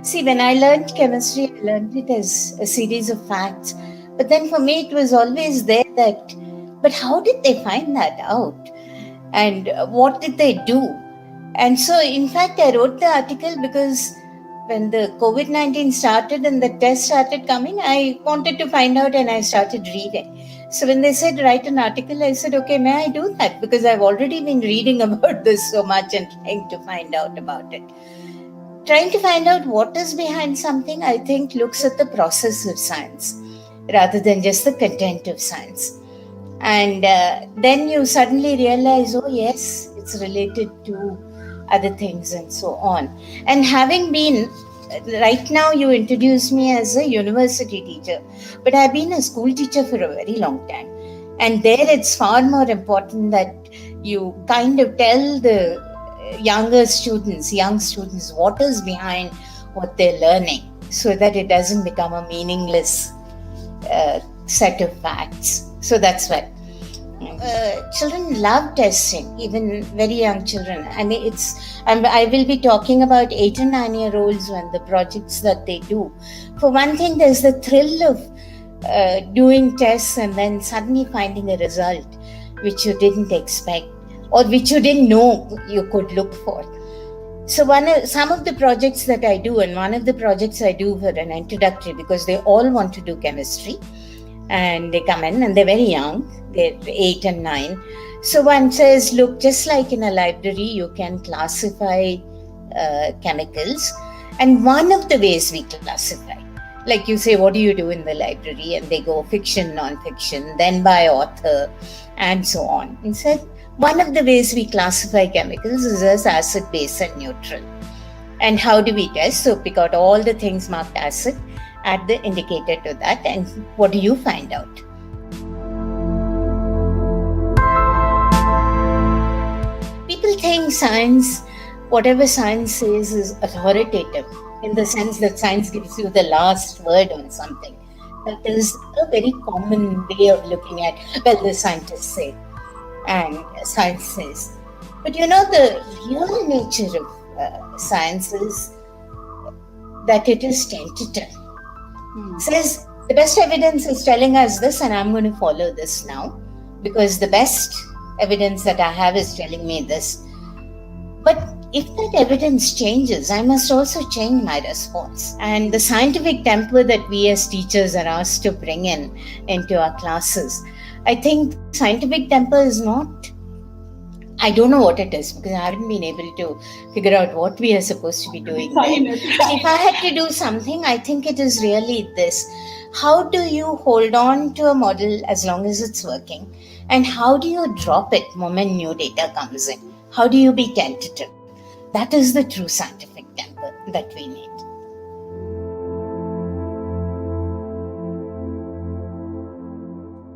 See, when I learned chemistry, I learned it as a series of facts. But then for me, it was always there that, but how did they find that out? And what did they do? And so, in fact, I wrote the article because when the COVID-19 started and the tests started coming, I wanted to find out and I started reading. So when they said write an article, I said, okay, may I do that? Because I've already been reading about this so much and trying to find out about it. Trying to find out what is behind something, I think, looks at the process of science rather than just the content of science. And then you suddenly realize, oh, yes, it's related to other things and so on. And having been, right now you introduced me as a university teacher, but I've been a school teacher for a very long time. And there it's far more important that you kind of tell the young students, what is behind what they're learning so that it doesn't become a meaningless set of facts. So that's why. Children love testing, even very young children. I mean, I will be talking about 8 and 9-year-olds and the projects that they do. For one thing, there's the thrill of doing tests and then suddenly finding a result which you didn't expect or which you didn't know you could look for. So some of the projects that I do, and one of the projects I do for an introductory, because they all want to do chemistry, and they come in and they're very young, they're 8 and 9. So one says, look, just like in a library, you can classify chemicals. And one of the ways we classify, like you say, what do you do in the library? And they go fiction, non-fiction, then by author, and so on. Instead, one of the ways we classify chemicals is as acid, base, and neutral. And how do we test? So pick out all the things marked acid, add the indicator to that, and what do you find out? People think science, whatever science says, is authoritative in the sense that science gives you the last word on something. That is a very common way of looking at, well, the scientists say and science says. But the real nature of science is that it is tentative. Says the best evidence is telling us this, and I'm going to follow this now because the best evidence that I have is telling me this. But if that evidence changes, I must also change my response. And the scientific temper that we as teachers are asked to bring into our classes, I think scientific temper is not, I don't know what it is because I haven't been able to figure out what we are supposed to be doing. But if I had to do something, I think it is really this. How do you hold on to a model as long as it's working? And how do you drop it the moment new data comes in? How do you be tentative? That is the true scientific temper that we need.